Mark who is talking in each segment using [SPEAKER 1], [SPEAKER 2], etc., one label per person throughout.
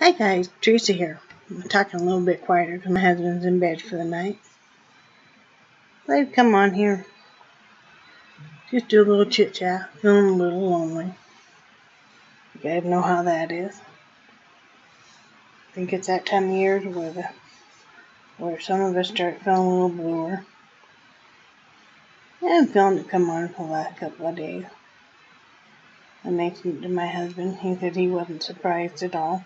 [SPEAKER 1] Hi guys, Theresa here. I'm talking a little bit quieter because my husband's in bed for the night. I've come on here, just do a little chit chat, feeling a little lonely. You guys know how that is. I think it's that time of year where some of us start feeling a little bluer. And I'm feeling it come on for the last couple of days. I mentioned it to my husband. He said he wasn't surprised at all.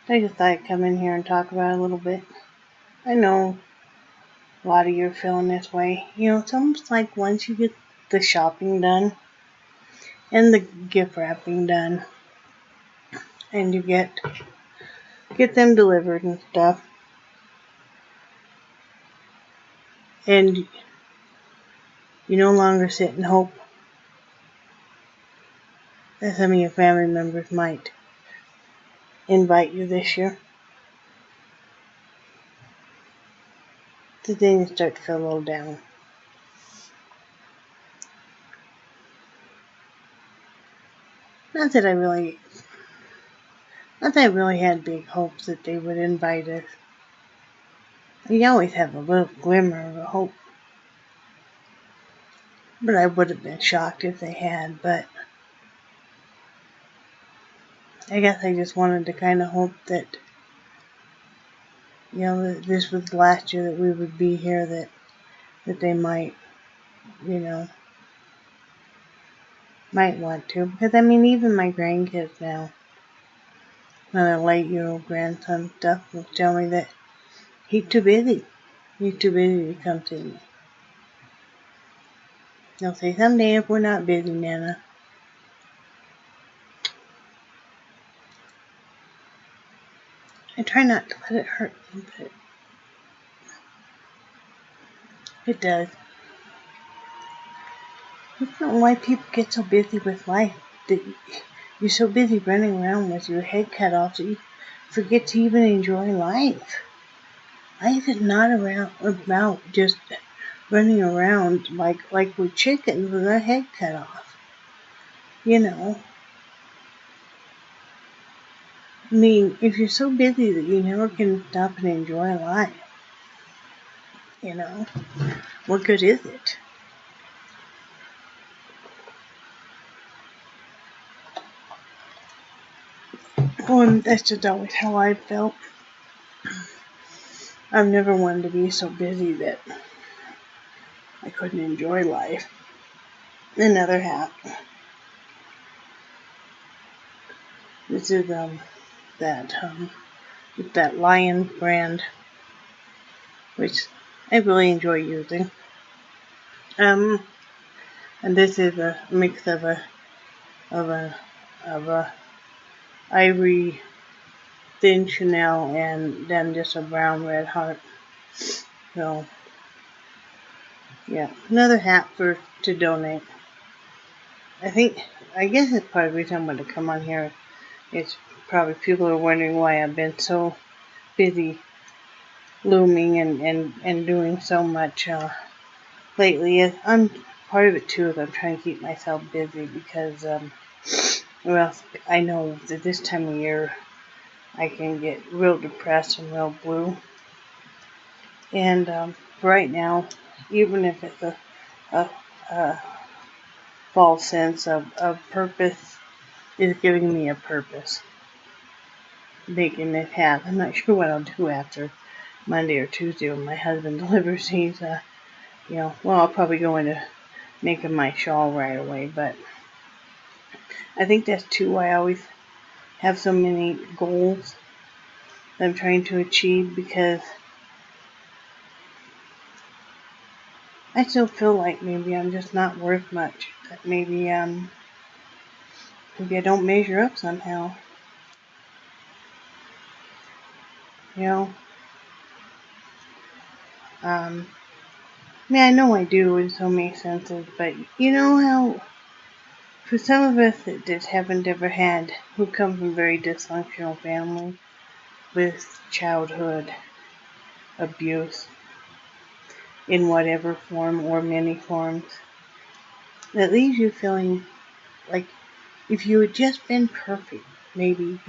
[SPEAKER 1] I just thought I'd come in here and talk about it a little bit. I know a lot of you are feeling this way. It's almost like once you get the shopping done and the gift wrapping done, and you get them delivered and stuff, and you no longer sit and hope that some of your family members might invite you this year. Then you start to feel a little down. Not that I really had big hopes that they would invite us. You always have a little glimmer of a hope. But I would have been shocked if they had. But I guess I just wanted to kind of hope that, this was the last year that we would be here, that they might, might want to. Because, even my grandkids now, my late year old grandson stuff, will tell me that he's too busy. He's too busy to come see me. They'll say, someday if we're not busy, Nana. I try not to let it hurt me, but it does. I don't know why people get so busy with life. That you're so busy running around with your head cut off that you forget to even enjoy life. Life is not about just running around like we're chickens with our head cut off. If you're so busy that you never can stop and enjoy life, what good is it? Well, that's just always how I felt. I've never wanted to be so busy that I couldn't enjoy life. Another hat. This is that Lion brand, which I really enjoy using. And this is a mix of a ivory thin Chanel and then just a brown red heart. So yeah, another hat to donate. I guess it's part of the reason I'm going to come on here. It's probably people are wondering why I've been so busy looming and doing so much lately. I'm part of it too is I'm trying to keep myself busy because I know that this time of year I can get real depressed and real blue. And right now, even if it's a false sense of purpose, is giving me a purpose. Making this hat. I'm not sure what I'll do after Monday or Tuesday when my husband delivers. He's, I'll probably go into making my shawl right away. But I think that's too why I always have so many goals that I'm trying to achieve, because I still feel like maybe I'm just not worth much. That maybe I don't measure up somehow. I know I do in so many senses, but you know how for some of us that just haven't ever had, who come from very dysfunctional families with childhood abuse in whatever form or many forms, that leaves you feeling like If you had just been perfect, maybe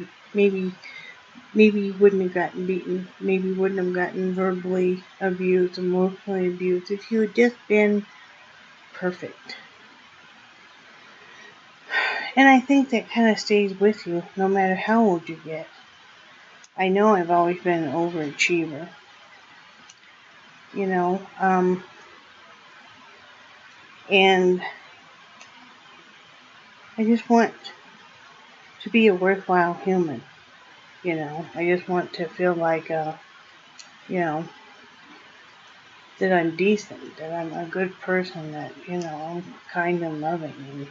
[SPEAKER 1] you wouldn't have gotten beaten. Maybe you wouldn't have gotten verbally abused, emotionally abused. If you had just been perfect. And I think that kind of stays with you no matter how old you get. I know I've always been an overachiever. And I just want to be a worthwhile human. I just want to feel like, that I'm decent, that I'm a good person, that, I'm kind and loving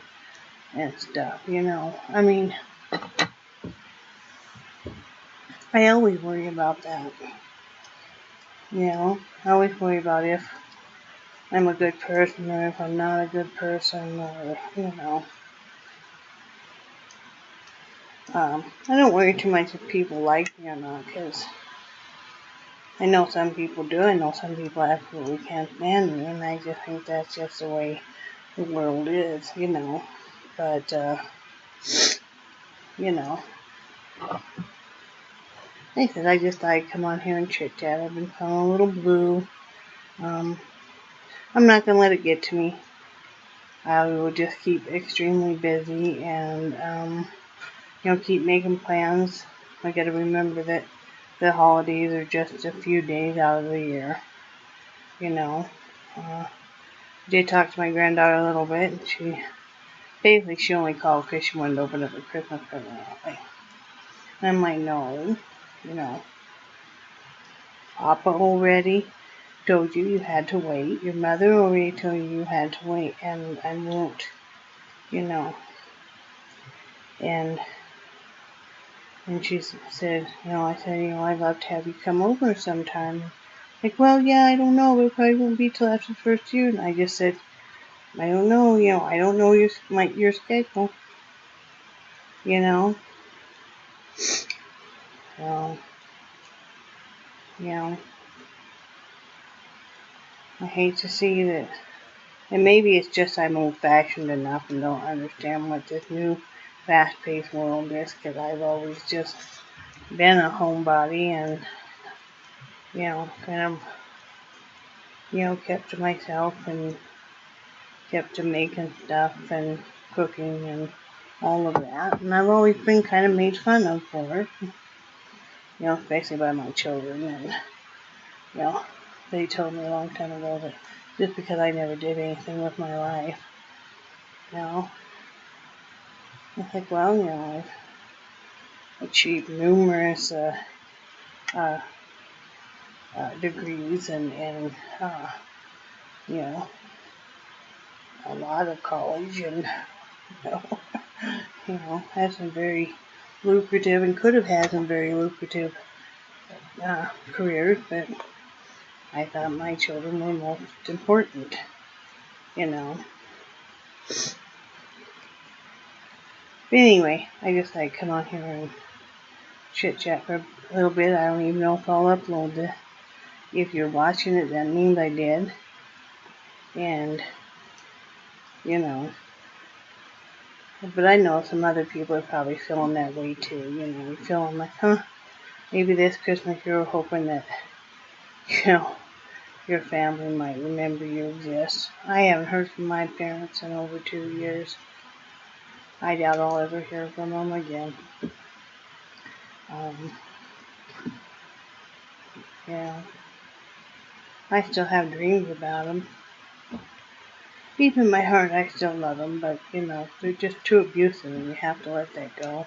[SPEAKER 1] and stuff, I mean, I always worry about that, I always worry about if I'm a good person or if I'm not a good person, or, I don't worry too much if people like me or not, because I know some people do. I know some people absolutely can't stand me, and I just think that's just the way the world is, But, like I said, I just thought I'd come on here and chit chat. I've been feeling a little blue. I'm not going to let it get to me. I will just keep extremely busy and, keep making plans. I got to remember that the holidays are just a few days out of the year. Did talk to my granddaughter a little bit, and she only called because she wanted to open up a Christmas present. And I'm like, no, Papa already told you had to wait. Your mother already told you had to wait, and I won't, And she said, I said, I'd love to have you come over sometime. Like, well, yeah, I don't know. It probably won't be till after the first year. And I just said, I don't know. I don't know your schedule. So, I hate to see that. And maybe it's just I'm old-fashioned enough and don't understand what this new fast-paced world is, because I've always just been a homebody and, kind of, kept to myself and kept to making stuff and cooking and all of that. And I've always been kind of made fun of for it, especially by my children. And, they told me a long time ago that just because I never did anything with my life, I think, well, I've achieved numerous degrees and a lot of college, and had some very lucrative and could have had some very lucrative careers, but I thought my children were most important, But anyway, I just like come on here and chit chat for a little bit. I don't even know if I'll upload this. If you're watching it, that means I did. And, but I know some other people are probably feeling that way too, You're feeling like, maybe this Christmas you're hoping that, your family might remember you exist. I haven't heard from my parents in over 2 years. I doubt I'll ever hear from them again. I still have dreams about them. Deep in my heart, I still love them, but, they're just too abusive, and you have to let that go.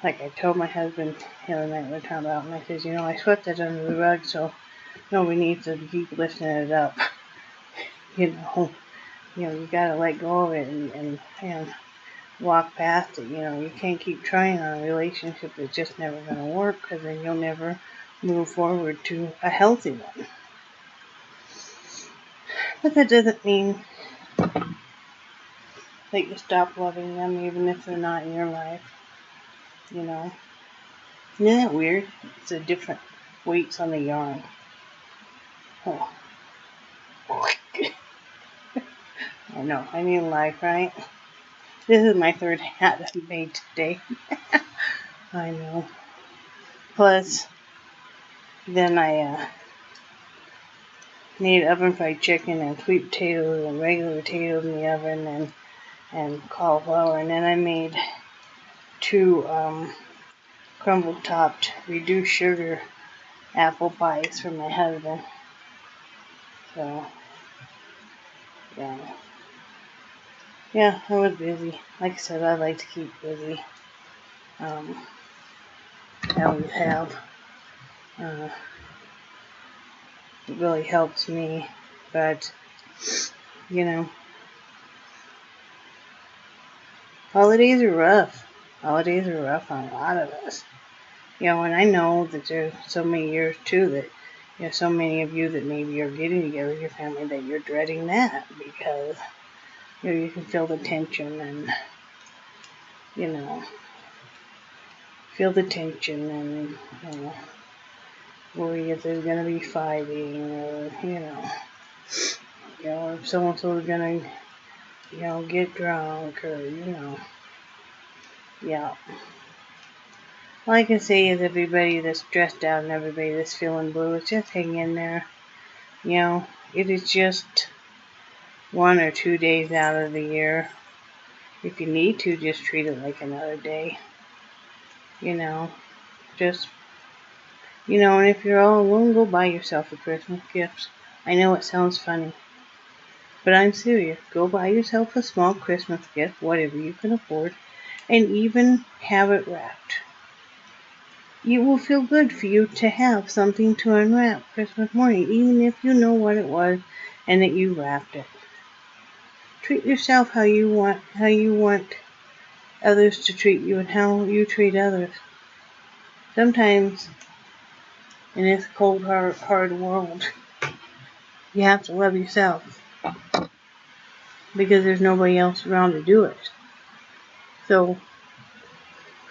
[SPEAKER 1] Like I told my husband the other night we were talking about, and I said, I swept that under the rug, so nobody needs to keep lifting it up. You gotta let go of it and walk past it. You can't keep trying on a relationship that's just never gonna work, because then you'll never move forward to a healthy one. But that doesn't mean that you stop loving them, even if they're not in your life. Isn't that weird? It's a different weights on the yarn. Oh. I know, I need life, right? This is my third hat I've made today. I know. Plus, then I made oven fried chicken and sweet potatoes and regular potatoes in the oven and cauliflower. And then I made 2 crumble topped reduced sugar apple pies for my husband. So, yeah, I was busy. Like I said, I like to keep busy. I always have. It really helps me, but holidays are rough. Holidays are rough on a lot of us. And I know that there's so many years too that so many of you that maybe are getting together with your family that you're dreading that because you can feel the tension and feel the tension and worry if there's gonna be fighting or if so and so is gonna get drunk or yeah. All I can say is everybody that's stressed out and everybody that's feeling blue, just hang in there. It is just 1 or 2 days out of the year. If you need to, just treat it like another day. Just, and if you're all alone, go buy yourself a Christmas gift. I know it sounds funny, but I'm serious. Go buy yourself a small Christmas gift, whatever you can afford, and even have it wrapped. It will feel good for you to have something to unwrap Christmas morning, even if you know what it was and that you wrapped it. Treat yourself how you want others to treat you and how you treat others. Sometimes in this cold, hard world, you have to love yourself because there's nobody else around to do it. So,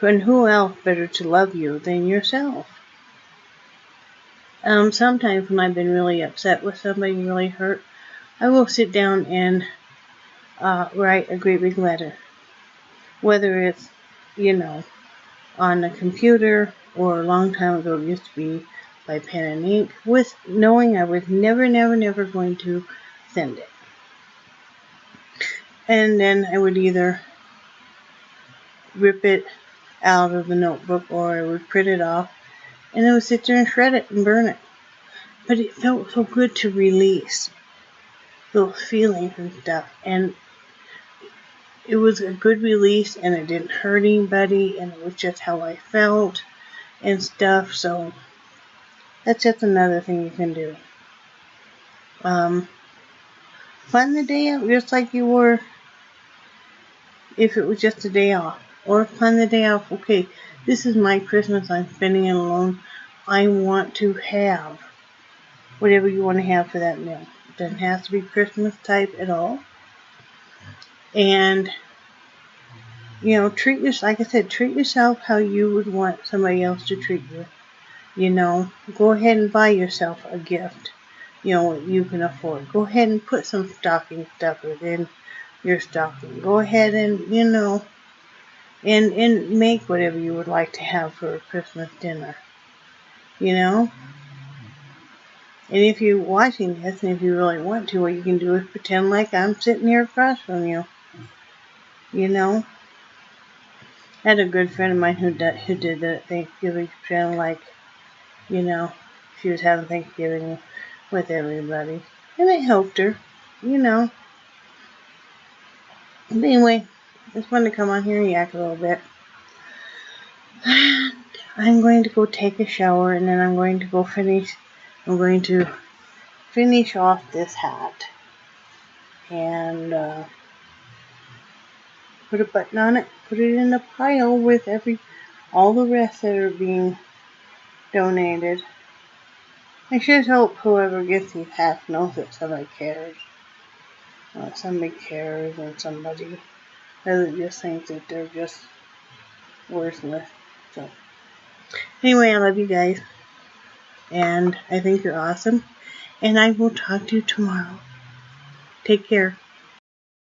[SPEAKER 1] and who else better to love you than yourself? Sometimes when I've been really upset with somebody, really hurt, I will sit down and write a great big letter. Whether it's, on a computer or a long time ago it used to be by pen and ink, with knowing I was never going to send it. And then I would either rip it out of the notebook or I would print it off and I would sit there and shred it and burn it. But it felt so good to release those feelings and stuff. And it was a good release and it didn't hurt anybody and it was just how I felt and stuff. So that's just another thing you can do. Plan the day out just like you were if it was just a day off. Or plan the day off, okay, this is my Christmas, I'm spending it alone. I want to have whatever you want to have for that meal. It doesn't have to be Christmas type at all. And, treat yourself how you would want somebody else to treat you. Go ahead and buy yourself a gift, you can afford. Go ahead and put some stocking stuffers in your stocking. Go ahead and, and make whatever you would like to have for a Christmas dinner, And if you're watching this and if you really want to, what you can do is pretend like I'm sitting here across from you. I had a good friend of mine who did that Thanksgiving, pretend like, she was having Thanksgiving with everybody. And it helped her, But anyway, I just wanted to come on here and yak a little bit. I'm going to go take a shower and then I'm going to finish off this hat and put a button on it, put it in a pile with all the rest that are being donated. I sure hope whoever gets these hats knows that somebody cares. Somebody cares and somebody doesn't just think that they're just worthless. So anyway, I love you guys. And I think you're awesome. And I will talk to you tomorrow. Take care.